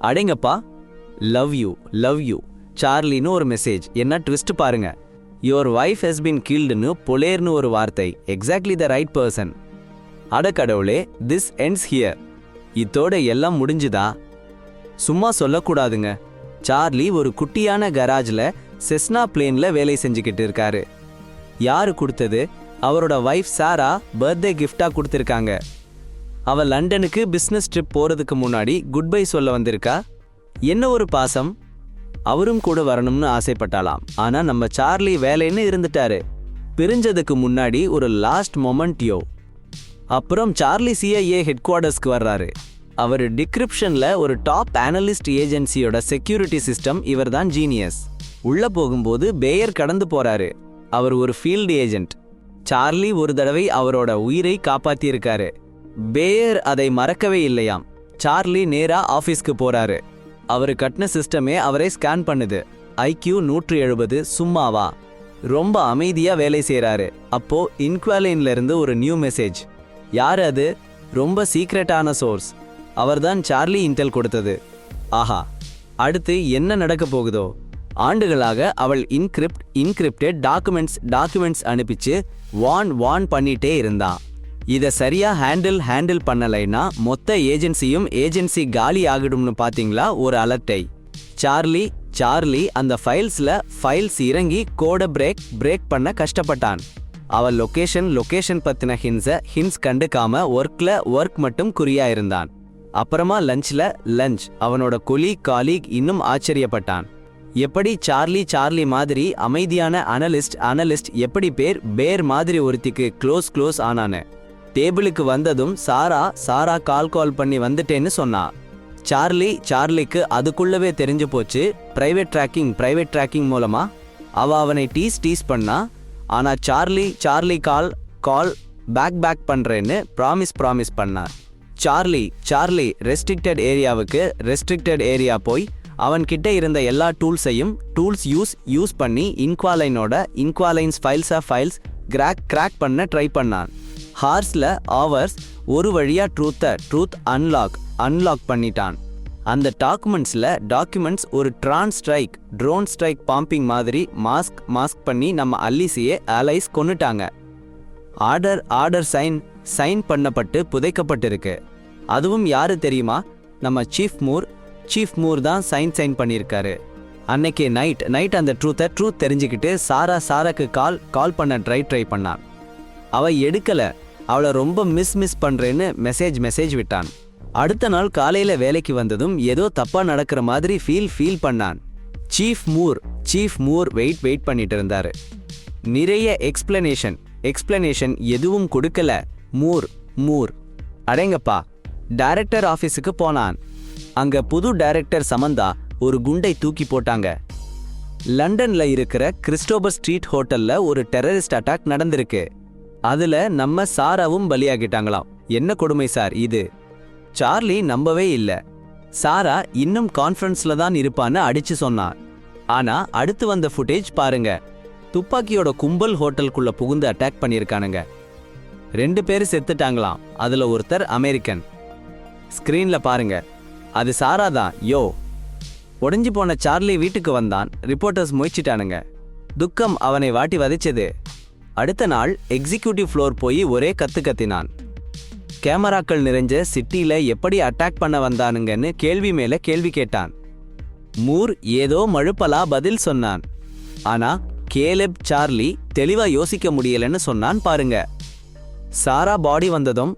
அடேங்கப்பா, love you சார்லின்னு ஒரு message. என்ன ட்விஸ்ட் பாருங்க. யுவர் வைஃப் ஹஸ் பீன் கில்டுன்னு பொலேர்னு ஒரு வார்த்தை. Exactly the right person. அடக்கடவுளே, திஸ் எண்ட்ஸ் ஹியர். இதோட எல்லாம் முடிஞ்சுதா? சும்மா சொல்லக்கூடாதுங்க. சார்லி ஒரு குட்டியான கராஜில் செஸ்னா பிளேன்ல வேலை செஞ்சுக்கிட்டு இருக்காரு. யாரு கொடுத்தது? அவரோட வைஃப் சாரா பர்த்டே கிஃப்டா கொடுத்துருக்காங்க. அவ லண்டனுக்கு பிஸ்னஸ் ட்ரிப் போறதுக்கு முன்னாடி குட் பை சொல்ல வந்திருக்கா. என்ன ஒரு பாசம். அவரும் கூட வரணும்னு ஆசைப்பட்டாலாம். ஆனா நம்ம சார்லி வேலைன்னு இருந்துட்டாரு. பிரிஞ்சதுக்கு முன்னாடி ஒரு லாஸ்ட் மொமெண்ட். அப்புறம் சார்லி CIA ஹெட் குவார்டர்ஸ்க்கு வர்றாரு. அவர் டிக்ரிப்ஷன்ல ஒரு டாப் அனலிஸ்ட் ஏஜென்சியோட செக்யூரிட்டி சிஸ்டம். இவர் தான் ஜீனியஸ். உள்ள போகும்போது பேயர் கடந்து போறாரு. அவர் ஒரு ஃபீல்டு ஏஜென்ட். சார்லி ஒரு தடவை அவரோட உயிரை காப்பாத்தியிருக்காரு. பேயர் அதை மறக்கவே இல்லையாம். சார்லி நேரா ஆபீஸ்க்கு போறாரு. அவரு கட்டின சிஸ்டமே அவரை ஸ்கேன் பண்ணுது. IQ 170. சும்மாவா? ரொம்ப அமைதியா வேலை செய்யறாரு. அப்போ இன்குவாலைன்ல இருந்து ஒரு நியூ மெசேஜ். யார் அது? ரொம்ப சீக்ரெட்டான சோர்ஸ். அவர்தான் சார்லி இன்டெல் கொடுத்தது. ஆஹா, அடுத்து என்ன நடக்க போகுதோ? ஆண்டுகளாக அவள் இன்கிரிப்டட் டாக்குமெண்ட்ஸ் அனுப்பிச்சு வான் பண்ணிட்டே இருந்தான். இதை சரியா ஹேண்டில் பண்ணலைன்னா மொத்த ஏஜென்சி காலி ஆகிடும்னு பாத்தீங்களா ஒரு அலர்ட்டை. சார்லி அந்த ஃபைல்ஸ் இறங்கி கோட பிரேக் பண்ண கஷ்டப்பட்டான். அவள் லொகேஷன் பத்தின ஹின்ஸ் கண்டுக்காம ஒர்க் மட்டும் குறியா இருந்தான். அப்புறமா லஞ்ச் அவனோட காலீக் இன்னும் ஆச்சரியப்பட்டான். எப்படி சார்லி மாதிரி அமைதியான அனலிஸ்ட் எப்படி பேர் மாதிரி ஒருத்திக்கு க்ளோஸ் ஆனானு. டேபிளுக்கு வந்ததும் சாரா கால் பண்ணி வந்துட்டேன்னு சொன்னா. சார்லிக்கு அதுக்குள்ளவே தெரிஞ்சு போச்சு. பிரைவேட் ட்ராக்கிங் மூலமா அவனை டீஸ் பண்ணா. ஆனா சார்லி கால் பேக் பண்றேன்னு ப்ராமிஸ் பண்ணார். சார்லி ரெஸ்ட்ரிக்டட் ஏரியா போய் அவன்கிட்ட இருந்த எல்லா டூல்ஸ் யூஸ் பண்ணி இன்குவாலைன்ஸ் ஃபைல்ஸ் கிராக் பண்ண ட்ரை பண்ணான். ஹார்ஸ் ஒரு வழியா ட்ரூத் அன்லாக் பண்ணிட்டான். அந்த டாக்குமெண்ட்ஸ் ஒரு ட்ரோன் ஸ்ட்ரைக் பாம்பிங் மாதிரி மாஸ்க் பண்ணி நம்ம அலைஸ் கொன்னுட்டாங்க. ஆர்டர் சைன் பண்ணப்பட்டு புதைக்கப்பட்டிருக்கு. அதுவும் யாரு தெரியுமா? நம்ம சீஃப் மூர் தான் சைன் பண்ணியிருக்காரு. அன்னைக்கு நைட் அந்த ட்ரூத் தெரிஞ்சுக்கிட்டு சாராக்கு கால் பண்ண ட்ரை பண்ணான். அவ எடுக்கல. அவளை ரொம்ப மிஸ் பண்றேன்னு மெசேஜ் விட்டான். அடுத்த நாள் காலையில வேலைக்கு வந்ததும் ஏதோ தப்பா நடக்கிற மாதிரி ஃபீல் பண்ணான். சீஃப் மூர் வெயிட் பண்ணிட்டு இருந்தாரு. நிறைய எக்ஸ்பிளனேஷன் எதுவும் கொடுக்கல. மூர் அடேங்கப்பா, டைரக்டர் ஆபீஸுக்கு போனான். அங்க புது டைரக்டர் சமந்தா ஒரு குண்டை தூக்கி போட்டாங்க. லண்டன்ல இருக்கிற கிறிஸ்டோபர் ஸ்ட்ரீட் ஹோட்டல்ல ஒரு டெரரிஸ்ட் அட்டாக் நடந்திருக்கு. அதுல நம்ம சாராவும் பலியாகிட்டாங்களாம். என்ன கொடுமை சார் இது. சார்லி நம்பவே இல்ல. சாரா இன்னும் கான்ஃபரன்ஸ்ல தான் இருப்பான்னு அடிச்சு சொன்னான். ஆனா அடுத்து வந்த ஃபுட்டேஜ் பாருங்க. துப்பாக்கியோட கும்பல் ஹோட்டலுக்குள்ள புகுந்து அட்டாக் பண்ணியிருக்கானுங்க. 2 பேர் செத்துட்டாங்களாம். அதுல ஒருத்தர் அமெரிக்கன். ஸ்கிரீன்ல பாருங்க, அது சாரா தான். உடைஞ்சு போன சார்லி வீட்டுக்கு வந்தான். ரிப்போர்ட்டர்ஸ் மொய்ச்சிட்டானுங்க. துக்கம் அவனை வாட்டி வதைச்சது. அடுத்த நாள் எக்ஸிக்யூட்டிவ் ஃப்ளோர் போய் ஒரே கத்தினான். கேமராக்கள் நிறைஞ்ச சிட்டியில எப்படி அட்டாக் பண்ண வந்தானுங்கன்னு கேள்வி மேல கேள்வி கேட்டான். மூர் ஏதோ மழுப்பலா பதில் சொன்னான். ஆனா சார்லி தெளிவா யோசிக்க முடியலன்னு சொன்னான் பாருங்க. சாரா பாடி வந்ததும்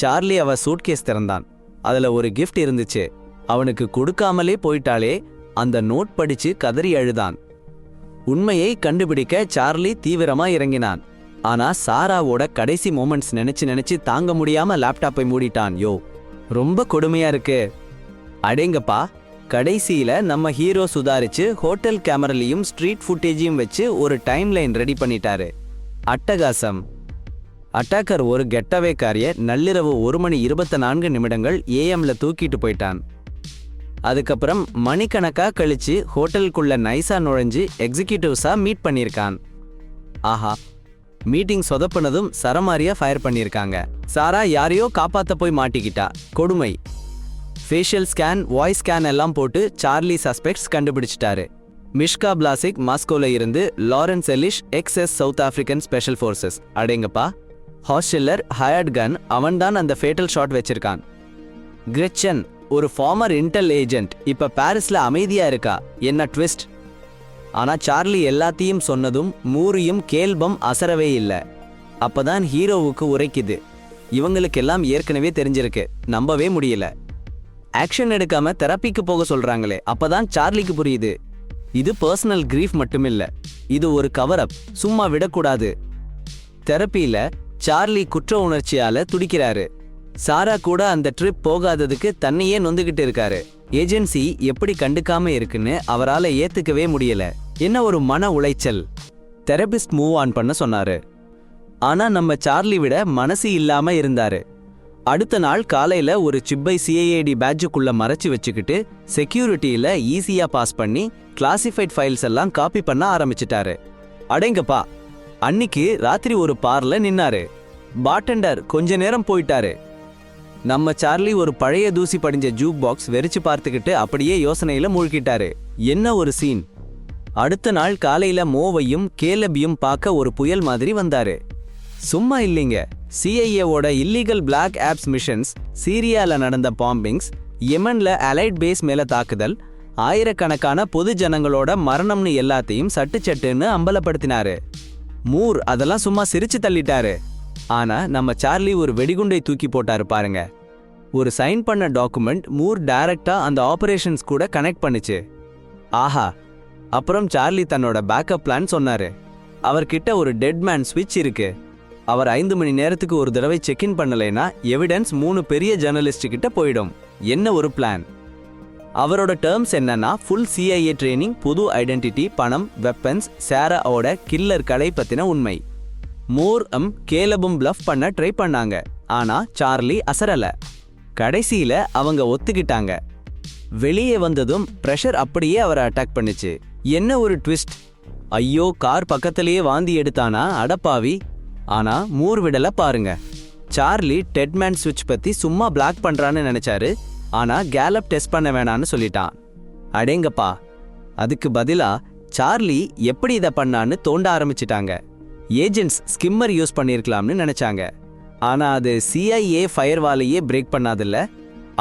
சார்லி அவ சூட்கேஸ் திறந்தான். அதுல ஒரு கிஃப்ட் இருந்துச்சு. அவனுக்கு கொடுக்காமலே போயிட்டாலே. அந்த நோட் படிச்சு கதறி அழுதான். உண்மையை கண்டுபிடிக்க சார்லி தீவிரமா இறங்கினான். ஆனா சாராவோட கடைசி மொமெண்ட்ஸ் நினைச்சு தாங்க முடியாம லேப்டாப்பை மூடிட்டான். ரொம்ப கொடுமையா இருக்கு. அடேங்கப்பா, கடைசியில நம்ம ஹீரோ சுதாரிச்சு ஹோட்டல் கேமராலையும் ஸ்ட்ரீட் ஃபுட்டேஜையும் வச்சு ஒரு டைம் லைன் ரெடி பண்ணிட்டாரு. அட்டகாசம். அட்டாக்கர் ஒரு கெட்டவேக்காரிய நள்ளிரவு 1:24 AM தூக்கிட்டு போயிட்டான். அதுக்கப்புறம் மணிக்கணக்கா கழிச்சு ஹோட்டலுக்குள்ள நைஸா நுழைஞ்சு எக்ஸிக்யூட்டிவ்ஸா மீட் பண்ணியிருக்கான். ஆஹா, மீட்டிங் சொதப்பினதும் சரமாரியா ஃபயர் பண்ணியிருக்காங்க. சாரா யாரையோ காப்பாத்த போய் மாட்டிக்கிட்டா. கொடுமை. ஃபேஷியல் ஸ்கேன், வாய்ஸ் ஸ்கேன் எல்லாம் போட்டு சார்லி சஸ்பெக்ட்ஸ் கண்டுபிடிச்சிட்டாரு. மிஷ்கா பிளாசிக் மாஸ்கோல இருந்து, லாரன்ஸ் எலிஷ் எக்ஸ்எஸ் சவுத் ஆப்பிரிக்கன் ஸ்பெஷல் ஃபோர்ஸஸ். அடேங்கப்பா. ஹாஸ்டெல்லர் ஹயர்ட் கன், அவன்தான் அந்த ஃபேட்டல் ஷாட் வச்சிருக்கான். கிரெச்சன் ஒரு ஃபார்மர் இன்டெல் ஏஜென்ட், இப்ப பாரிஸ்ல அமைதியா இருக்கா. என்ன ட்விஸ்ட். ஆனா சார்லி எல்லாத்தையும் சொன்னதும் மூரியும் கேல்பம் அசரவே இல்லை. அப்பதான் ஹீரோவுக்கு உரைக்குது. இவங்களுக்கெல்லாம் ஏற்கனவே தெரிஞ்சிருக்கு, நம்பவே முடியல. ஆக்ஷன் எடுக்காம தெரப்பிக்கு போக சொல்றாங்களே, அப்பதான் சார்லிக்கு புரியுது இது பர்சனல் கிரீஃப் மட்டுமில்ல, இது ஒரு கவர் அப். சும்மா விடக்கூடாது. தெரப்பியில சார்லி குற்ற உணர்ச்சியால துடிக்கிறாரு. சாரா கூட அந்த ட்ரிப் போகாததுக்கு தன்னையே நொந்துகிட்டு இருக்காரு. ஏஜென்சி எப்படி கண்டுக்காம இருக்குன்னு அவரால் ஏத்துக்கவே முடியல. என்ன ஒரு மன உளைச்சல். தெரபிஸ்ட் மூவ் ஆன் பண்ண சொன்னாரு. ஆனா நம்ம சார்லி விட மனசு இல்லாம இருந்தாரு. அடுத்த நாள் காலையில ஒரு சிப்பை சிஐஏடி பேட்ஜுக்குள்ள மறைச்சு வச்சுக்கிட்டு செக்யூரிட்டியில ஈஸியா பாஸ் பண்ணி கிளாசிஃபைட் ஃபைல்ஸ் எல்லாம் காப்பி பண்ண ஆரம்பிச்சிட்டாரு. அடேங்கப்பா. அன்னிக்கு ராத்திரி ஒரு பார்ல நின்னாரு. பார்டெண்டர் கொஞ்ச நேரம் போயிட்டாரு. நம்ம சார்லி ஒரு பழைய தூசி படிஞ்ச ஜூக் பாக்ஸ் வெறிச்சு பார்த்துக்கிட்டு அப்படியே யோசனையில மூழ்கிட்டாரு. என்ன ஒரு சீன். அடுத்த நாள் காலையில மோவையும் கேலபியும் பார்க்க ஒரு புயல் மாதிரி வந்தாரு. சும்மா இல்லைங்க, சிஐஏவோட இல்லீகல் பிளாக் ஆப்ஸ் மிஷன்ஸ், சீரியால நடந்த பாம்பிங்ஸ், யெமன்ல அலைட் பேஸ் மேல தாக்குதல், ஆயிரக்கணக்கான பொது ஜனங்களோட மரணம்னு எல்லாத்தையும் சட்டுச்சட்டுன்னு அம்பலப்படுத்தினாரு. மூர் அதெல்லாம் சும்மா சிரிச்சு தள்ளிட்டாரு. ஆனா நம்ம சார்லி ஒரு வெடிகுண்டை தூக்கி போட்டாரு பாருங்க. ஒரு சைன் பண்ண டாக்குமெண்ட் மூர் டைரக்டா அந்த ஆபரேஷன்ஸ் கூட கனெக்ட் பண்ணுச்சு. ஆஹா. அப்புறம் சார்லி தன்னோட பேக்கப் பிளான் சொன்னாரு. அவர்கிட்ட ஒரு டெட் மேன் ஸ்விட்ச் இருக்கு. அவர் 5 மணி நேரத்துக்கு ஒரு தடவை செக்இன் பண்ணலைன்னா எவிடன்ஸ் 3 பெரிய ஜேர்னலிஸ்ட் கிட்ட போயிடும். என்ன ஒரு பிளான். அவரோட டேர்ம்ஸ் என்னன்னா, ஃபுல் சிஐஏ ட்ரைனிங், புது ஐடென்டிட்டி, பணம், வெப்பன்ஸ், சாராவோட கில்லர் கடை பத்தின உண்மை. மூரும் கேலபும் பிளஃப் பண்ண ட்ரை பண்ணாங்க. ஆனா சார்லி அசரல. கடைசியில அவங்க ஒத்துக்கிட்டாங்க. வெளியே வந்ததும் பிரஷர் அப்படியே அவரை அட்டாக் பண்ணுச்சு. என்ன ஒரு ட்விஸ்ட். ஐயோ, கார் பக்கத்திலேயே வாந்தி எடுத்தானா, அடப்பாவி. ஆனா மூர் விடல பாருங்க. சார்லி டெட்மேன் ஸ்விட்ச் பத்தி சும்மா பிளாக் பண்றான்னு நினைச்சாரு. ஆனா கேலப் டெஸ்ட் பண்ண வேணான்னு சொல்லிட்டான். அடேங்கப்பா. அதுக்கு பதிலா சார்லி எப்படி இதை பண்ணான்னு தோண்ட ஆரம்பிச்சிட்டாங்க. ஏஜென்ட்ஸ் ஸ்கிம்மர் யூஸ் பண்ணிருக்கலாம்னு நினைச்சாங்க. ஆனா அது சிஐஏ ஃபயர்வாலையே பிரேக் பண்ணாதில்ல.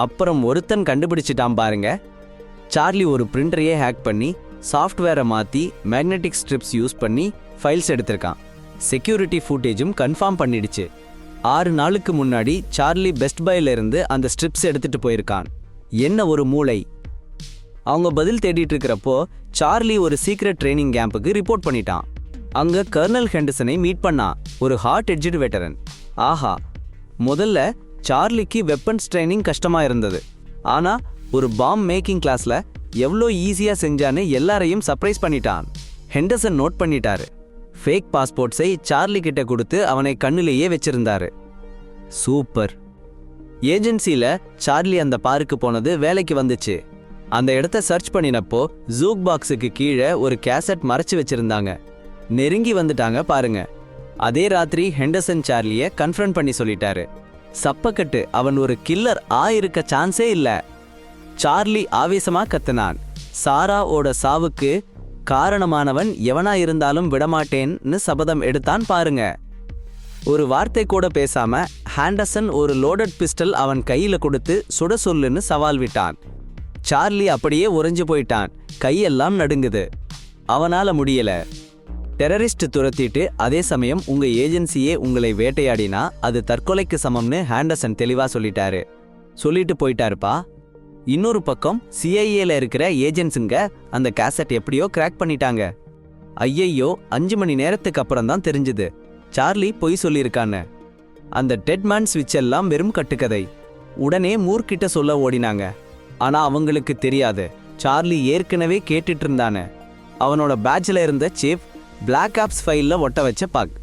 அப்புறம் ஒருத்தன் கண்டுபிடிச்சிட்டான் பாருங்க. சார்லி ஒரு பிரிண்டரையே ஹேக் பண்ணி சாஃப்ட்வேரை மாத்தி மேக்னெட்டிக் ஸ்ட்ரிப்ஸ் யூஸ் பண்ணி ஃபைல்ஸ் எடுத்திருக்கான். செக்யூரிட்டி ஃபுட்டேஜும் கன்ஃபார்ம் பண்ணிடுச்சு. 6 நாளுக்கு முன்னாடி சார்லி பெஸ்ட் பைல இருந்து அந்த ஸ்ட்ரிப்ஸ் எடுத்துட்டு போயிருக்கான். என்ன ஒரு மூளை. அவங்க பதில் தேடிட்டு இருக்கிறப்போ சார்லி ஒரு சீக்ரெட் ட்ரைனிங் கேம்புக்கு ரிப்போர்ட் பண்ணிட்டான். அங்க கர்னல் ஹெண்டர்சனை மீட் பண்ணான். ஒரு ஹார்ட் எட்ஜ்டு வெட்டரன். ஆஹா. முதல்ல சார்லிக்கு வெப்பன்ஸ் ட்ரைனிங் கஷ்டமா இருந்தது. ஆனா ஒரு பாம் மேக்கிங் கிளாஸ்ல எவ்வளோ ஈஸியா செஞ்சான்னு எல்லாரையும் சர்ப்ரைஸ் பண்ணிட்டான். ஹெண்டர்சன் நோட் பண்ணிட்டாரு. ஃபேக் பாஸ்போர்ட்ஸை சார்லி கிட்ட கொடுத்து அவனை கண்ணிலேயே வச்சிருந்தாரு. சூப்பர். ஏஜென்சில சார்லி அந்த பாருக்கு போனது வேலைக்கு வந்துச்சு. அந்த இடத்த சர்ச் பண்ணினப்போ ஜூக் பாக்ஸுக்கு கீழே ஒரு கேசட் மறைச்சு வச்சிருந்தாங்க. நெருங்கி வந்துட்டாங்க பாருங்க. அதே ராத்திரி ஹெண்டர்சன் சார்லியை கன்ஃபரண்ட் பண்ணி சொல்லிட்டாரு. சப்பக்கட்டு, அவன் ஒரு கில்லர் ஆயிருக்க சான்ஸே இல்ல. சார்லி ஆவேசமா கத்தினான். சாராவோட சாவுக்கு காரணமானவன் எவனா இருந்தாலும் விடமாட்டேன்னு சபதம் எடுத்தான் பாருங்க. ஒரு வார்த்தை கூட பேசாம ஹேண்டர்சன் ஒரு லோடட் பிஸ்டல் அவன் கையில கொடுத்து சுட சொல்லுன்னு சவால் விட்டான். சார்லி அப்படியே உறைஞ்சு போயிட்டான். கையெல்லாம் நடுங்குது. அவனால முடியல. டெரரிஸ்ட் துரத்திட்டு அதே சமயம் உங்க ஏஜென்சியே உங்களை வேட்டையாடினா அது தற்கொலைக்கு சமம்னு ஹேண்டர்சன் தெளிவா சொல்லிட்டாரு. சொல்லிட்டு போயிட்டாருப்பா. இன்னொரு பக்கம் சிஐஏல இருக்கிற ஏஜென்ட்ஸுங்க அந்த கேசட் எப்படியோ கிராக் பண்ணிட்டாங்க. ஐயையோ, 5 மணி நேரத்துக்கு அப்புறம் தான் தெரிஞ்சுது சார்லி பொய் சொல்லியிருக்கான்னு. அந்த டெட்மேன் ஸ்விட்ச் எல்லாம் வெறும் கட்டுக்கதை. உடனே மூர்கிட்ட சொல்ல ஓடினாங்க. ஆனா அவங்களுக்கு தெரியாது சார்லி ஏற்கனவே கேட்டுட்டு இருந்தானே. அவனோட பேட்ச்ல இருந்த சீஃப் பிளாக் ஆப்ஸ் ஃபைல்ல ஒட்ட வச்ச பக்.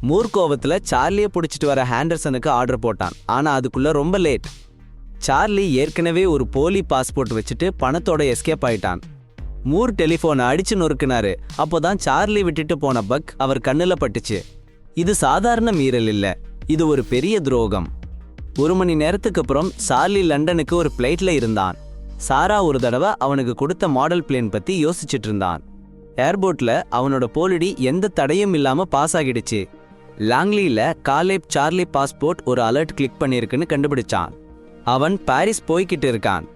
மூர் கோவத்துல சார்லியை பிடிச்சிட்டு வர ஹேண்டர்சனுக்கு ஆர்டர் போட்டான். ஆனா அதுக்குள்ள ரொம்ப லேட். சார்லி ஏற்கனவே ஒரு போலி பாஸ்போர்ட் வச்சுட்டு பணத்தோட எஸ்கேப் ஆயிட்டான். மூர் டெலிஃபோனை அடிச்சு நொறுக்குனாரு. அப்போதான் சார்லி விட்டுட்டு போன பக் அவர் கண்ணுல பட்டுச்சு. இது சாதாரண மீறல் இல்ல, இது ஒரு பெரிய துரோகம். 1 மணி நேரத்துக்கு அப்புறம் சார்லி லண்டனுக்கு ஒரு பிளைட்ல இருந்தான். சாரா ஒரு தடவை அவனுக்கு கொடுத்த மாடல் பிளேன் பத்தி யோசிச்சுட்டு இருந்தான். ஏர்போர்ட்ல அவனோட போலிடி எந்த தடையும் இல்லாம பாஸ் ஆகிடுச்சு. லாங்லியில காலேப் சார்லி பாஸ்போர்ட் ஒரு அலர்ட் கிளிக் பண்ணியிருக்குன்னு கண்டுபிடிச்சான். அவன் பாரிஸ் போய்கிட்டு இருக்கான்.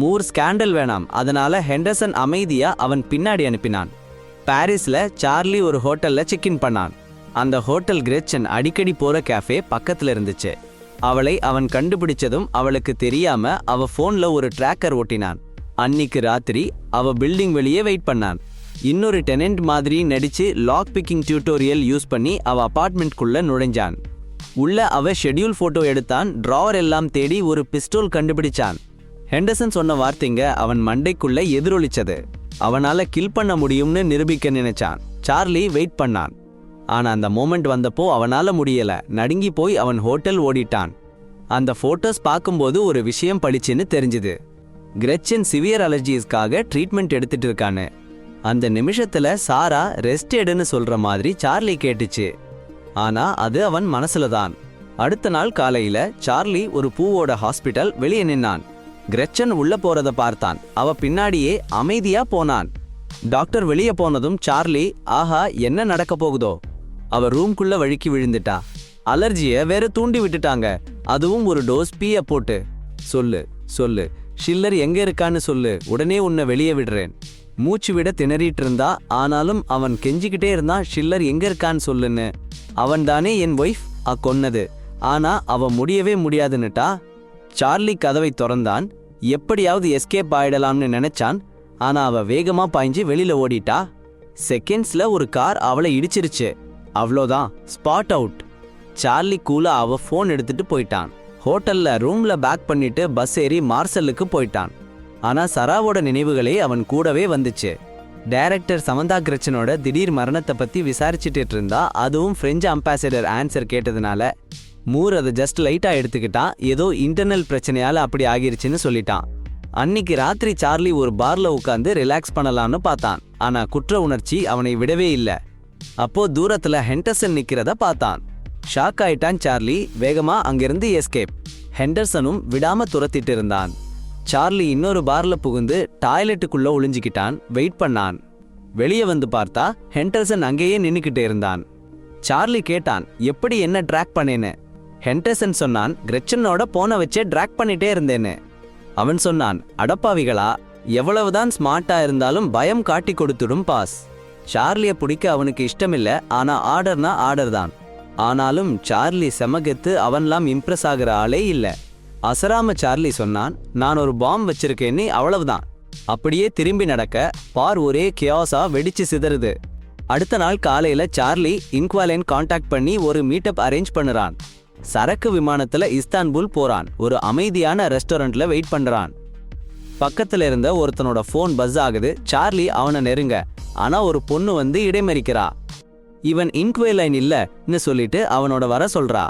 மூர் ஸ்கேண்டல் வேணாம், அதனால ஹெண்டர்சன் அமைதியா அவன் பின்னாடி அனுப்பினான். பாரிஸ்ல சார்லி ஒரு ஹோட்டல்ல செக்இன் பண்ணான். அந்த ஹோட்டல் கிரெச்சன் அடிக்கடி போற கேஃபே பக்கத்துல இருந்துச்சு. அவளை அவன் கண்டுபிடிச்சதும் அவளுக்கு தெரியாம அவ போன்ல ஒரு டிராக்கர் ஓட்டினான். அன்னிக்கு ராத்திரி அவ பில்டிங் வெளியே வெயிட் பண்ணான். இன்னொரு டெனன்ட் மாதிரி நடிச்சு லாக் பிக்கிங் டியூட்டோரியல் யூஸ் பண்ணி அவ அபார்ட்மெண்ட்குள்ள நுழைஞ்சான். உள்ள அவ ஷெட்யூல் போட்டோ எடுத்தான். டிராவர் எல்லாம் தேடி ஒரு பிஸ்டோல் கண்டுபிடிச்சான். ஹெண்டர்சன் சொன்ன வார்த்தைங்க அவன் மண்டைக்குள்ள எதிரொலிச்சது. அவனால கில் பண்ண முடியும்னு நிரூபிக்க நினைச்சான். சார்லி வெயிட் பண்ணான். ஆனா அந்த மோமெண்ட் வந்தப்போ அவனால முடியல. நடுங்கி போய் அவன் ஹோட்டல் ஓடிட்டான். அந்த போட்டோஸ் பார்க்கும்போது ஒரு விஷயம் பளிச்சுன்னு தெரிஞ்சுது. கிரெச்சன் சிவியர் அலர்ஜிஸ்க்காக ட்ரீட்மெண்ட் எடுத்துட்டு இருக்கான்னு. அந்த நிமிஷத்துல சாரா ரெஸ்ட் எடுன்னு சொல்ற மாதிரி சார்லி கேட்டுச்சு. ஆனா அது அவன் மனசுல தான். அடுத்த நாள் காலையில சார்லி ஒரு பூவோட ஹாஸ்பிட்டல் வெளியே நின்னான். கிரெச்சன் உள்ள போறத பார்த்தான். அவ பின்னாடியே அமைதியா போனான். டாக்டர் வெளியே போனதும் சார்லி, ஆஹா என்ன நடக்க போகுதோ. அவ ரூம்குள்ள வழுக்கி விழுந்துட்டா. அலர்ஜிய வேற தூண்டி விட்டுட்டாங்க, அதுவும் ஒரு டோஸ் பீய போட்டு. சொல்லு சொல்லு, ஷில்லர் எங்க இருக்கான்னு சொல்லு, உடனே உன்னை வெளியே விடுறேன். மூச்சு விட திணறிட்டு இருந்தா. ஆனாலும் அவன் கெஞ்சிக்கிட்டே இருந்தான், ஷில்லர் எங்க இருக்கான்னு சொல்லுன்னு. அவன் தானே என் ஒய்ஃப் கொன்னது. ஆனா அவ முடியவே முடியாதுன்னுட்டா. சார்லி கதவை திறந்தான். எப்படியாவது எஸ்கேப் ஆயிடலாம்னு நினைச்சான். ஆனா அவ வேகமா பாய்ஞ்சு வெளியில ஓடிட்டா. செகண்ட்ஸ்ல ஒரு கார் அவளை இடிச்சிருச்சு. அவ்வளோதான், ஸ்பாட் அவுட். சார்லி கூலா அவ போன் எடுத்துட்டு போயிட்டான். ஹோட்டல்ல ரூம்ல பேக் பண்ணிட்டு பஸ் ஏறி மார்சலுக்கு போயிட்டான். ஆனா சராவோட நினைவுகளே அவன் கூடவே வந்துச்சு. டைரக்டர் சமந்தா கிரெச்சனோட திடீர் மரணத்தை பத்தி விசாரிச்சுட்டு இருந்தா. அதுவும் பிரெஞ்சு அம்பாசிடர் ஆன்சர் கேட்டதுனால மூர் அதை ஜஸ்ட் லைட்டா எடுத்துக்கிட்டான். ஏதோ இன்டர்னல் பிரச்சனையால அப்படி ஆகிருச்சுன்னு சொல்லிட்டான். அன்னிக்கு ராத்திரி சார்லி ஒரு பார்ல உட்காந்து ரிலாக்ஸ் பண்ணலான்னு பார்த்தான். ஆனா குற்ற உணர்ச்சி அவனை விடவே இல்லை. அப்போ தூரத்துல ஹெண்டர்சன் நிக்கிறத பார்த்தான். ஷாக் ஆயிட்டான் சார்லி. வேகமா அங்கிருந்து எஸ்கேப். ஹெண்டர்சனும் விடாம துரத்திட்டு இருந்தான். சார்லி இன்னொரு பார்ல புகுந்து டாய்லெட்டுக்குள்ள ஒளிஞ்சுக்கிட்டான். வெயிட் பண்ணான். வெளியே வந்து பார்த்தா ஹெண்டர்சன் அங்கேயே நின்னுக்கிட்டு இருந்தான். சார்லி கேட்டான், எப்படி என்ன ட்ராக் பண்ணேன்னு. ஹெண்டர்சன் சொன்னான், கிரெச்சனோட போனை வச்சே ட்ராக் பண்ணிட்டே இருந்தேன்னு. அவன் சொன்னான், அடப்பாவிகளா, எவ்வளவுதான் ஸ்மார்ட்டா இருந்தாலும் பயம் காட்டி கொடுத்துடும் பாஸ். சார்லியை பிடிக்க அவனுக்கு இஷ்டமில்ல. ஆனா ஆர்டர்னா ஆர்டர் தான். ஆனாலும் சார்லி செமகெத்து, அவன்லாம் இம்ப்ரெஸ் ஆகிற ஆளே இல்ல. அசராம சார்லி சொன்னான், நான் ஒரு பாம் வச்சிருக்கேன்னு. அவ்வளவுதான். அப்படியே திரும்பி நடக்க பார் ஒரே கியாஸா வெடிச்சு சிதறுது. அடுத்த நாள் காலையில சார்லி இன்குவாலைன் கான்டாக்ட் பண்ணி ஒரு மீட்டப் அரேஞ்ச் பண்ணுறான். சரக்கு விமானத்துல இஸ்தான்புல் போறான். ஒரு அமைதியான ரெஸ்டாரண்ட்ல வெயிட் பண்றான். பக்கத்துல இருந்த ஒருத்தனோட போன் பஸ் ஆகுது. சார்லி அவனை நெருங்க. ஆனா ஒரு பொண்ணு வந்து இடைமறிக்கிறா. இவன் இன்குவைலைன் இல்லன்னு சொல்லிட்டு அவனோட வர சொல்றா.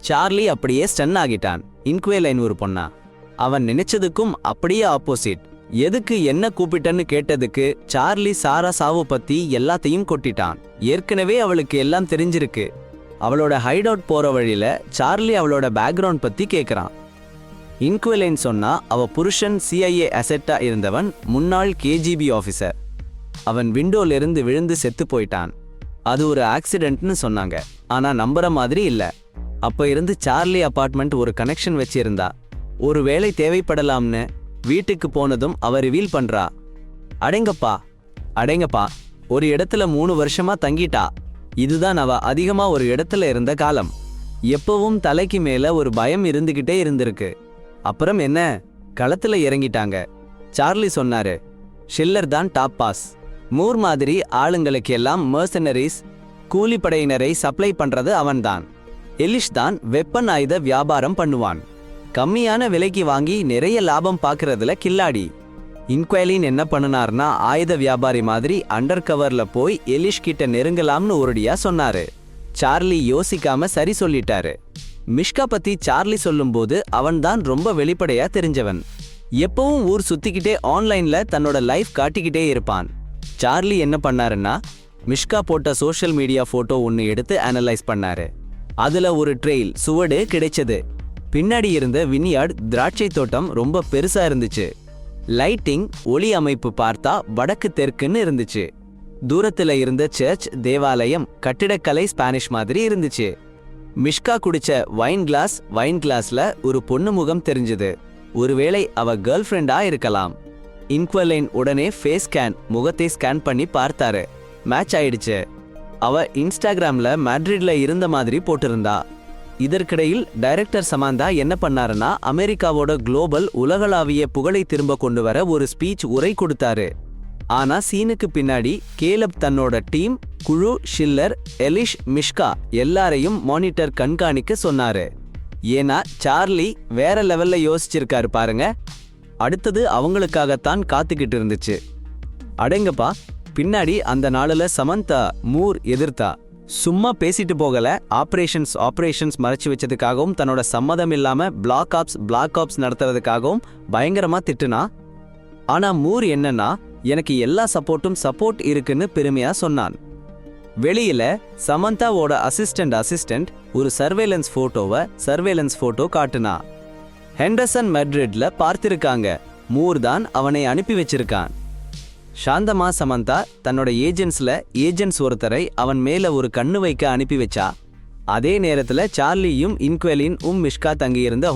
சார்லி அப்படியே ஸ்டன் ஆகிட்டான். இன்குவைலைன் ஒரு பொண்ணா? அவன் நினைச்சதுக்கும் அப்படியே ஆப்போசிட். எதுக்கு என்ன கூப்பிட்டன்னு கேட்டதுக்கு சார்லி சாரா சாவு பத்தி எல்லாத்தையும் கொட்டிட்டான். ஏற்கனவே அவளுக்கு எல்லாம் தெரிஞ்சிருக்கு. அவளோட ஹைட் அவுட் போற வழியில சார்லி அவளோட பேக்ரவுண்ட் பத்தி கேட்கறான். இன்குவைலைன் சொன்னா அவ புருஷன் CIA அசெட்டா இருந்தவன், முன்னாள் KGB ஆஃபீஸர். அவன் விண்டோல இருந்து விழுந்து செத்து போயிட்டான். அது ஒரு ஆக்சிடென்ட்னு சொன்னாங்க. ஆனா நம்புற மாதிரி இல்ல. அப்ப இருந்து சார்லி அபார்ட்மெண்ட் ஒரு கனெக்ஷன் வச்சிருந்தா. ஒரு வேலை தேவைப்படலாம்னு வீட்டுக்கு போனதும் அவ ரிவீல் பண்றா. அடேங்கப்பா, ஒரு இடத்துல 3 வருஷமா தங்கிட்டா. இதுதான் அவ அதிகமா ஒரு இடத்துல இருந்த காலம். எப்பவும் தலைக்கு மேல ஒரு பயம் இருந்துகிட்டே இருந்திருக்கு. அப்புறம் என்ன, களத்துல இறங்கிட்டாங்க. சார்லி சொன்னாரு, ஷில்லர் தான் டாப் பாஸ். மூர் மாதிரி ஆளுங்களுக்கு எல்லாம் மர்சனரிஸ், கூலிப்படையினரை சப்ளை பண்றது அவன்தான். எலிஷ் தான் வெப்பன் ஆயுத வியாபாரம் பண்ணுவான். கம்மியான விலைக்கு வாங்கி நிறைய லாபம் பார்க்கறதுல கில்லாடி. இன்குவைலின் என்ன பண்ணினார்னா, ஆயுத வியாபாரி மாதிரி அண்டர் கவர்ல போய் எலிஷ் கிட்ட நெருங்கலாம்னு ஒருடியா சொன்னாரு. சார்லி யோசிக்காம சரி சொல்லிட்டாரு. மிஷ்கா பத்தி சார்லி சொல்லும்போது அவன் தான் ரொம்ப வெளிப்படையா தெரிஞ்சவன். எப்பவும் ஊர் சுத்திக்கிட்டே ஆன்லைன்ல தன்னோட லைஃப் காட்டிக்கிட்டே இருப்பான். சார்லி என்ன பண்ணாருன்னா, மிஷ்கா போட்ட சோஷியல் மீடியா போட்டோ ஒன்று எடுத்து அனலைஸ் பண்ணாரு. அதுல ஒரு ட்ரெயில் சுவடு கிடைச்சது. பின்னாடி இருந்த வினியார்ட் திராட்சை தோட்டம் ரொம்ப பெருசா இருந்துச்சு. லைட்டிங் ஒளி அமைப்பு பார்த்தா வடக்கு தெற்குன்னு இருந்துச்சு. தூரத்துல இருந்த சர்ச் தேவாலயம் கட்டிடக்கலை ஸ்பானிஷ் மாதிரி இருந்துச்சு. மிஷ்கா குடிச்ச வைன் கிளாஸ்ல ஒரு பொண்ணு முகம் தெரிஞ்சது. ஒருவேளை அவ கேர்ள் ஃப்ரெண்டா இருக்கலாம். இன்குவலைன் உடனே ஃபேஸ் ஸ்கேன் முகத்தை ஸ்கேன் பண்ணி பார்த்தாரு. மேட்ச் ஆயிடுச்சு. அவ இன்ஸ்டாகிராம்ல மேட்ரிட்ல இருந்த மாதிரி போட்டிருந்தா. இதற்கிடையில் டைரக்டர் சமந்தா என்ன பண்ணாருன்னா அமெரிக்காவோட குளோபல் உலகளாவிய புகழை திரும்ப கொண்டு வர ஒரு ஸ்பீச் உரை கொடுத்தாரு. ஆனா சீனுக்கு பின்னாடி கேலப் தன்னோட டீம் குழு ஷில்லர் எலிஷ் மிஷ்கா எல்லாரையும் மானிட்டர் கண்காணிக்க சொன்னாரு. ஏன்னா சார்லி வேற லெவல்ல யோசிச்சிருக்காரு பாருங்க. அடுத்தது அவங்களுக்காகத்தான் காத்துக்கிட்டு இருந்துச்சு. அடங்கப்பா, பின்னாடி அந்த நாளில் சமந்தா மூர் எதிர்த்தா. சும்மா பேசிட்டு போகல, ஆப்ரேஷன்ஸ் மறைச்சு வச்சதுக்காகவும் தன்னோட சம்மதம் இல்லாம பிளாக் ஆப்ஸ் நடத்துறதுக்காகவும் பயங்கரமா திட்டுனா. ஆனா மூர் என்னன்னா, எனக்கு எல்லா சப்போர்ட் இருக்குன்னு பெருமையா சொன்னான். வெளியில சமந்தாவோட அசிஸ்டன்ட் ஒரு சர்வேலன்ஸ் போட்டோ காட்டுனா. ஹெண்டர்சன் மெட்ரிட்ல பார்த்திருக்காங்க. மூர் தான் அவனை அனுப்பி வச்சிருக்கான். சாந்தமா சமந்தா தன்னோட ஏஜென்ட்ஸ் ஒருத்தரை அவன் மேல ஒரு கண்ணு வைக்க அனுப்பி வச்சா. அதே நேரத்துல சார்லியும் இன்குவலின் மிஷ்கா தங்கியிருந்த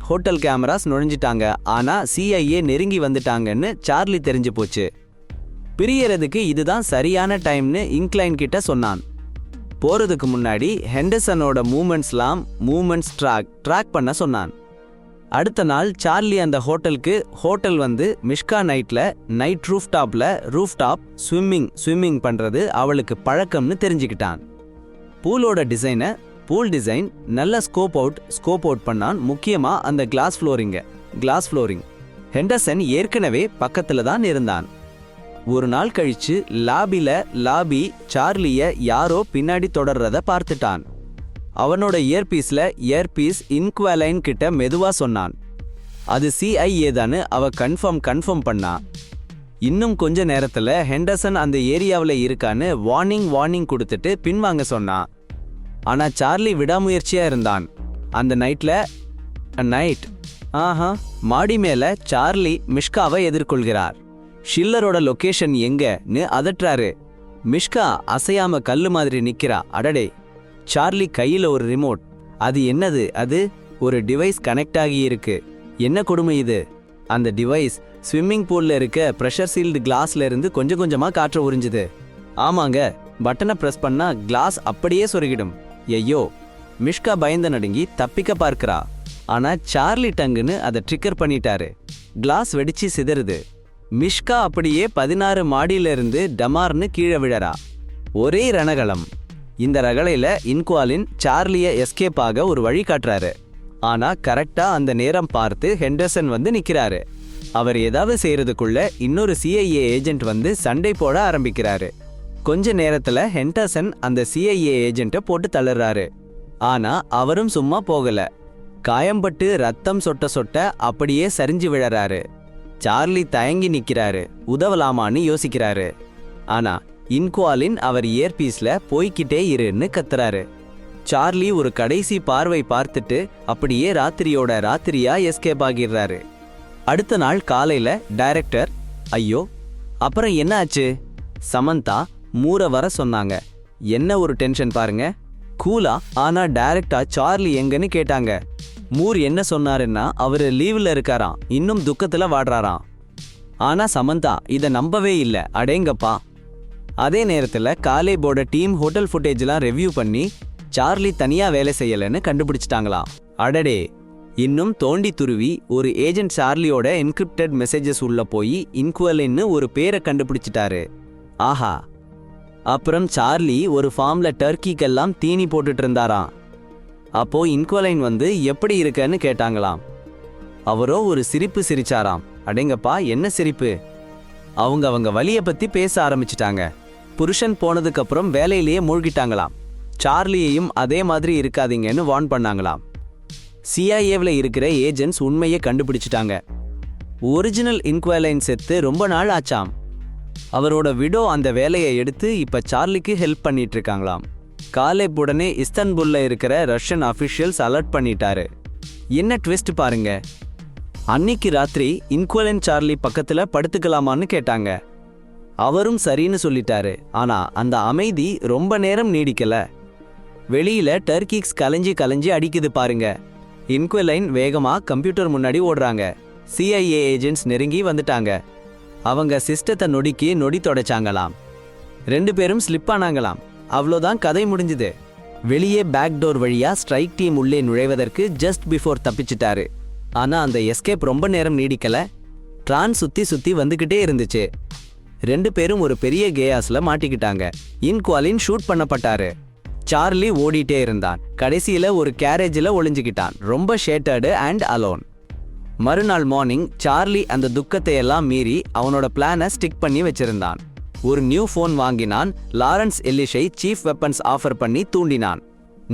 ஹோட்டல் கேமராஸ் நுழைஞ்சிட்டாங்க. ஆனா CIA நெருங்கி வந்துட்டாங்கன்னு சார்லி தெரிஞ்சு போச்சு. பிரியறதுக்கு இதுதான் சரியான டைம்னு இன்க்ளைன் கிட்ட சொன்னான். போறதுக்கு முன்னாடி ஹெண்டர்சனோட மூமெண்ட்ஸ் ட்ராக் பண்ண சொன்னான். அடுத்த நாள் சார்லி அந்த ஹோட்டல் வந்து மிஷ்கா நைட் ரூஃப்டாப் ஸ்விம்மிங் பண்றது அவளுக்கு பழக்கம்னு தெரிஞ்சுக்கிட்டான். பூல் டிசைன் நல்ல ஸ்கோப் அவுட் பண்ணான். முக்கியமா அந்த கிளாஸ் ஃப்ளோரிங். ஹெண்டர்சன் ஏற்கனவே பக்கத்துல தான் இருந்தான். ஒரு நாள் கழிச்சு லாபி சார்லிய யாரோ பின்னாடி தொடர்றத பார்த்துட்டான். அவனோட இயர்பீஸ் இன்குவலைன் கிட்ட மெதுவா சொன்னான். அது CIA தான்னு அவ கன்ஃபார்ம் பண்ணா. இன்னும் கொஞ்ச நேரத்துல ஹெண்டர்சன் அந்த ஏரியாவில் இருக்கான்னு வார்னிங் கொடுத்துட்டு பின்வாங்க சொன்னான். ஆனா சார்லி விடாமுயற்சியா இருந்தான். அந்த நைட் மாடி மேல சார்லி மிஷ்காவை எதிர்கொள்கிறார். ஷில்லரோட லொகேஷன் எங்கன்னு அதட்டுறாரு. மிஷ்கா அசையாம கல்லு மாதிரி நிக்கிறா. அடடே! சார்லி கையில ஒரு ரிமோட். அது என்னது? அது ஒரு டிவைஸ் கனெக்ட் ஆகி இருக்கு. என்ன கொடுமை இது! அந்த டிவைஸ் ஸ்விம்மிங் பூல்ல இருக்க பிரஷர் சீல்டு கிளாஸ்ல இருந்து கொஞ்சமா காற்று உறிஞ்சுது. ஆமாங்க, பட்டனை பிரஸ் பண்ணா கிளாஸ் அப்படியே சொருகிடும். ஐயோ! மிஷ்கா பயந்து நடுங்கி தப்பிக்க பார்க்கிறா. ஆனா சார்லி டங்குன்னு அதை ட்ரிக்கர் பண்ணிட்டாரு. கிளாஸ் வெடிச்சு சிதறுது. மிஷ்கா அப்படியே 16 மாடியில இருந்து டமார்னு கீழே விழறா. ஒரே ரணகளம். இந்த ரகளையில இன்குவாலின் சார்லிய எஸ்கேப் ஆக ஒரு வழி காட்டுறாரு. ஆனா கரெக்டா அந்த நேரம் பார்த்து ஹெண்டர்சன் வந்து நிக்கிறாரு. அவர் ஏதாவது செய்யறதுக்குள்ள இன்னொரு CIA ஏஜென்ட் வந்து சண்டை போட ஆரம்பிக்கிறாரு. கொஞ்ச நேரத்துல ஹெண்டர்சன் அந்த CIA ஏஜென்ட்டை போட்டு தள்ளுறாரு. ஆனா அவரும் சும்மா போகல. காயம்பட்டு ரத்தம் சொட்ட அப்படியே சரிஞ்சு விழறாரு. சார்லி தயங்கி நிக்கிறாரு. உதவலாமான்னு யோசிக்கிறாரு. ஆனா இன்குவாலின் அவர் இயர்பீஸ்ல போய்கிட்டே இருன்னு கத்துறாரு. சார்லி ஒரு கடைசி பார்வை பார்த்துட்டு அப்படியே ராத்திரியா எஸ்கேப் ஆகிடுறாரு. அடுத்த நாள் காலையில டைரக்டர், ஐயோ அப்புறம் என்ன ஆச்சு? சமந்தா மூரை வர சொன்னாங்க. என்ன ஒரு டென்ஷன் பாருங்க. கூலா ஆனா டைரக்டா சார்லி எங்கன்னு கேட்டாங்க. மூர் என்ன சொன்னாருன்னா அவரு லீவ்ல இருக்காராம், இன்னும் துக்கத்துல வாடுறாராம். ஆனா சமந்தா இதை நம்பவே இல்லை. அடேங்கப்பா! அதே நேரத்துல காலேபோட டீம் ஹோட்டல் ஃபுட்டேஜ்லாம் ரிவ்யூ பண்ணி சார்லி தனியா வேலை செய்யலன்னு கண்டுபிடிச்சிட்டாங்களாம். அடடே! இன்னும் தோண்டி துருவி ஒரு ஏஜென்ட் சார்லியோட என்கிரிப்டட் மெசேஜஸ் உள்ள போய் இன்குவலின்னு ஒரு பேரை கண்டுபிடிச்சிட்டாரு. ஆஹா! அப்புறம் சார்லி ஒரு ஃபார்ம்ல டர்க்கிக்கெல்லாம் தீனி போட்டுட்டு இருந்தாராம். அப்போ இன்குவலைன் வந்து எப்படி இருக்கன்னு கேட்டாங்களாம். அவரோ ஒரு சிரிப்பு சிரிச்சாராம். அடேங்கப்பா, என்ன சிரிப்பு! அவங்க வலியை பத்தி பேச ஆரம்பிச்சிட்டாங்க. புருஷன் போனதுக்கு அப்புறம் வேலையிலேயே மூழ்கிட்டாங்களாம். சார்லியையும் அதே மாதிரி இருக்காதீங்கன்னு வார்ன் பண்ணாங்களாம். CIAவில் இருக்கிற ஏஜென்ட்ஸ் உண்மையை கண்டுபிடிச்சிட்டாங்க. ஒரிஜினல் இன்குவலைன் செத்து ரொம்ப நாள் ஆச்சாம். அவரோட விடோ அந்த வேலையை எடுத்து இப்ப சார்லிக்கு ஹெல்ப் பண்ணிட்டு இருக்காங்களாம். காலேப் உடனே இஸ்தான்புல்ல இருக்கிற ரஷ்யன் அஃபிஷியல்ஸ் அலர்ட் பண்ணிட்டாரு. என்ன ட்விஸ்ட் பாருங்க. அன்னைக்கு ராத்திரி இன்குவலன் சார்லி பக்கத்துல படுத்துக்கலாமான்னு கேட்டாங்க. அவரும் சரின்னு சொல்லிட்டாரு. ஆனா அந்த அமைதி ரொம்ப நேரம் நீடிக்கல. வெளியில டர்கிக்ஸ் கலைஞ்சி அடிக்குது பாருங்க. இன்குவலைன் வேகமா கம்ப்யூட்டர் முன்னாடி ஓடுறாங்க. CIA ஏஜென்ட்ஸ் நெருங்கி வந்துட்டாங்க. அவங்க சிஸ்டத்தை நொடி தொடச்சாங்களாம். 2 பேரும் ஸ்லிப் ஆனாங்களாம். அவ்வளோதான் கதை முடிஞ்சுது. வெளியே பேக் டோர் வழியா ஸ்ட்ரைக் டீம் உள்ளே நுழைவதற்கு ஜஸ்ட் பிஃபோர் தப்பிச்சிட்டாரு. ஆனா அந்த எஸ்கேப் ரொம்ப நேரம் நீடிக்கல. ட்ரான் சுத்தி வந்துகிட்டே இருந்துச்சு. 2 பேரும் ஒரு பெரிய கேயாஸ்ல மாட்டிக்கிட்டாங்க. இன்குவலின் ஷூட் பண்ணப்பட்டாரு. சார்லி ஓடிட்டே இருந்தான். கடைசியில ஒரு கேரேஜில் ஒளிஞ்சுக்கிட்டான். ரொம்ப ஷேட்டர்டு அண்ட் அலோன். மறுநாள் மார்னிங் சார்லி அந்த துக்கத்தை எல்லாம் மீறி அவனோட பிளானை ஸ்டிக் பண்ணி வச்சிருந்தான். ஒரு நியூ ஃபோன் வாங்கினான். லாரன்ஸ் எல்லிஷை சீஃப் வெப்பன்ஸ் ஆஃபர் பண்ணி தூண்டினான்.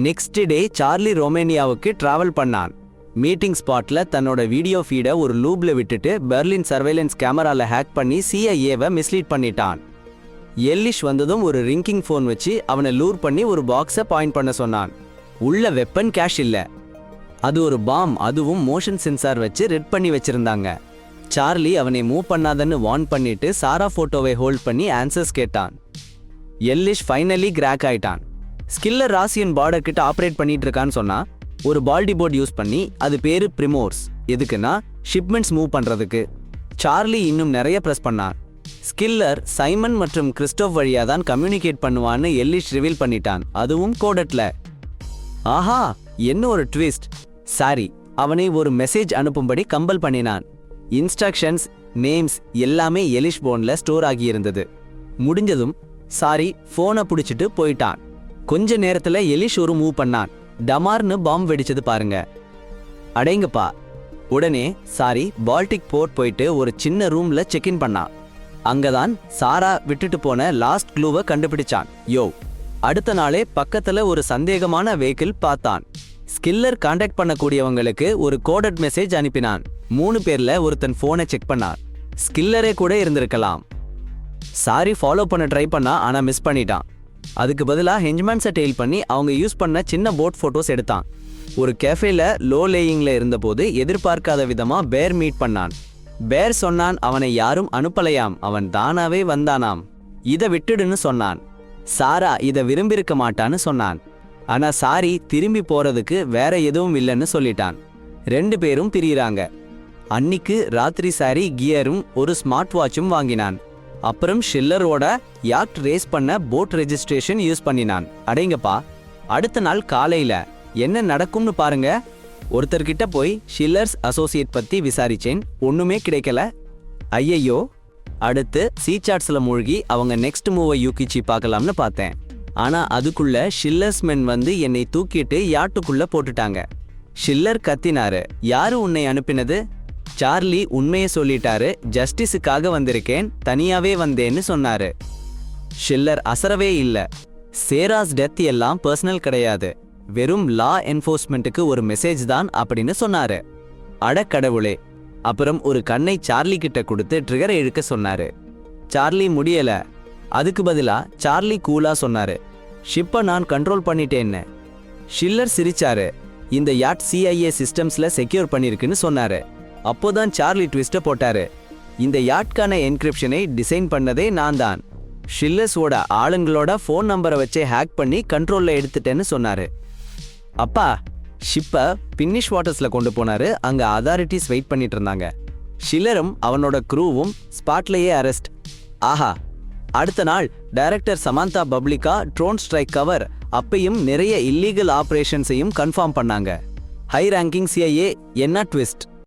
நெக்ஸ்ட் டே சார்லி ரொமேனியாவுக்கு டிராவல் பண்ணான். மீட்டிங் ஸ்பாட்ல தன்னோட வீடியோ ஃபீடை ஒரு லூப்ல விட்டுட்டு பெர்லின் சர்வேலன்ஸ் கேமரால ஹேக் பண்ணி CIA-வை மிஸ்லீட் பண்ணிட்டான். எல்லிஷ் வந்ததும் ஒரு ரிங்கிங் ஃபோன் வச்சு அவனை லூர் பண்ணி ஒரு பாக்ஸை பாயிண்ட் பண்ண சொன்னான். உள்ள வெப்பன் கேஷ் இல்ல. அது ஒரு பாம், அதுவும் மோஷன் சென்சார் வச்சு ரெட் பண்ணி வச்சிருந்தாங்க. சார்லி அவனை மூவ் பண்ணாதன்னு வார்ன் பண்ணிட்டு சாரா போட்டோவை ஹோல்ட் பண்ணி ஆன்சர்ஸ் கேட்டான். எல்லிஷ் ஃபைனலி கிராக் ஆயிட்டான். ஸ்கில்லர் ராசியன் பார்டர் கிட்ட ஆப்ரேட் பண்ணிட்டு இருக்கான்னு சொன்னா ஒரு பால்டி போர்ட் யூஸ் பண்ணி, அது பேரு பிரிமோர்ஸ். எதுக்குன்னா ஷிப்மெண்ட்ஸ் மூவ் பண்றதுக்கு. சார்லி இன்னும் நிறைய பிரஸ் பண்ணான். ஸ்கில்லர் சைமன் மற்றும் கிறிஸ்டோப் வழியா தான் கம்யூனிகேட் பண்ணுவான்னு எல்லிஷ் ரிவீல் பண்ணிட்டான். அதுவும் கோடட்ல. ஆஹா, என்ன ஒரு ட்விஸ்ட். சாரி அவனை ஒரு மெசேஜ் அனுப்பும்படி கம்பல் பண்ணினான். இன்ஸ்ட்ரக்ஷன்ஸ், நேம்ஸ் எல்லாமே எலிஷ் போன்ல ஸ்டோர் ஆகியிருந்தது. முடிஞ்சதும் சாரி போனை பிடிச்சிட்டு போயிட்டான். கொஞ்ச நேரத்துல எலிஷ் ஒரு மூவ் பண்ணான். டமார்னு பாம்பு வெடிச்சது பாருங்க. அடேங்கப்பா. உடனே சாரி பால்டிக் போர்ட் போயிட்டு ஒரு சின்ன ரூம்ல செக்இன் பண்ணான். அங்கதான் சாரா விட்டுட்டு போன லாஸ்ட் க்ளூவை கண்டுபிடிச்சான். அடுத்த நாளே பக்கத்துல ஒரு சந்தேகமான வெஹிக்கிள் பார்த்தான். ஸ்கில்லர் கான்டாக்ட் பண்ணக்கூடியவங்களுக்கு ஒரு கோடட் மெசேஜ் அனுப்பினான். 3 பேர்ல ஒருத்தன் போனை செக் பண்ணான். ஸ்கில்லரே கூட இருந்திருக்கலாம். சாரி ஃபாலோ பண்ண ட்ரை பண்ணா, ஆனா மிஸ் பண்ணிட்டான். அதுக்கு பதிலாக ஹெஞ்ச்மேன்ஸை டெயில் பண்ணி அவங்க யூஸ் பண்ண சின்ன போட் ஃபோட்டோஸ் எடுத்தான். ஒரு கேஃபேல லோ லேயிங்ல இருந்தபோது எதிர்பார்க்காத விதமா பேர் மீட் பண்ணான். பேர் சொன்னான் அவனை யாரும் அனுப்பலையாம், அவன் தானாவே வந்தானாம். இதை விட்டுடுன்னு சொன்னான். சாரா இதை விரும்பியிருக்க மாட்டான்னு சொன்னான். ஆனா சாரி திரும்பி போறதுக்கு வேற எதுவும் இல்லைன்னு சொல்லிட்டான். 2 பேரும் பிரியிறாங்க. அன்னிக்கு ராத்திரி சாரி கியரும் ஒரு ஸ்மார்ட் வாட்சும் வாங்கினான். அப்புறம் ஷில்லரோட யாக்ட் ரேஸ் பண்ண போட் ரெஜிஸ்ட்ரேஷன் யூஸ் பண்ணினான். அடேங்கப்பா. அடுத்த நாள் காலையில என்ன நடக்கும்னு பாருங்க. ஒருத்தர்கிட்ட போய் ஷில்லர்ஸ் அசோசியேட் பத்தி விசாரிச்சேன், ஒண்ணுமே கிடைக்கல. ஐயையோ. அடுத்து சீசார்ட்ஸ்ல மூழ்கி அவங்க நெக்ஸ்ட் மூவை யூகிச்சி பார்க்கலாம்னு பார்த்தேன். ஆனா அதுக்குள்ள ஷில்லர்ஸ் மென் வந்து என்னை தூக்கிட்டு யாட்டுக்குள்ள போட்டுட்டாங்க. ஷில்லர் கத்தினாரு, யாரு உன்னை அனுப்பினது? சார்லி உண்மையை சொல்லிட்டாரு. ஜஸ்டிஸுக்காக வந்திருக்கேன், தனியாவே வந்தேன்னு சொன்னாரு. ஷில்லர் அசரவே இல்ல. சேராஸ் டெத் எல்லாம் பர்சனல் கிடையாது, வெறும் லா என்ஃபோர்ஸ்மெண்ட்டுக்கு ஒரு மெசேஜ் தான் அப்படின்னு சொன்னாரு. அடக்கடவுளே. அப்புறம் ஒரு கண்ணை சார்லி கிட்ட கொடுத்து ட்ரிகரை இழுக்க சொன்னாரு. சார்லி முடியல. அதுக்கு பதிலா சார்லி கூலா சொன்னாரு, ஷிப்பை நான் கண்ட்ரோல் பண்ணிட்டேன்னு. ஷில்லர் சிரிச்சாரு. இந்த யாட் CIA சிஸ்டம்ஸ்ல செக்யூர் பண்ணிருக்குன்னு சொன்னாரு. அப்போதான் சார்லி ட்விஸ்ட போட்டாரு. இந்த யாட்கான என்கிரிப்ஷனை டிசைன் பண்ணதே நான் தான். ஷில்லர்ஸோட ஆளுங்களோட ஃபோன் நம்பரை வச்சே ஹேக் பண்ணி கண்ட்ரோல்ல எடுத்துட்டேன்னு சொன்னாரு. அப்பா, ஷிப்பை பின்னிஷ் வாட்டர்ஸ்ல கொண்டு போனாரு. அங்க அதாரிட்டிஸ் வெயிட் பண்ணிட்டு இருந்தாங்க. ஷில்லரும் அவனோட க்ரூவும் ஸ்பாட்லயே அரெஸ்ட். ஆஹா. அடுத்த நாள் director Samantha பப்ளிகா drone strike cover அப்பையும் நிறைய இல்லீகல் ஆபரேஷன்ஸையும் கன்ஃபார்ம் பண்ணாங்க. ஹை ரேங்கிங் CIA என்ன ட்விஸ்ட்.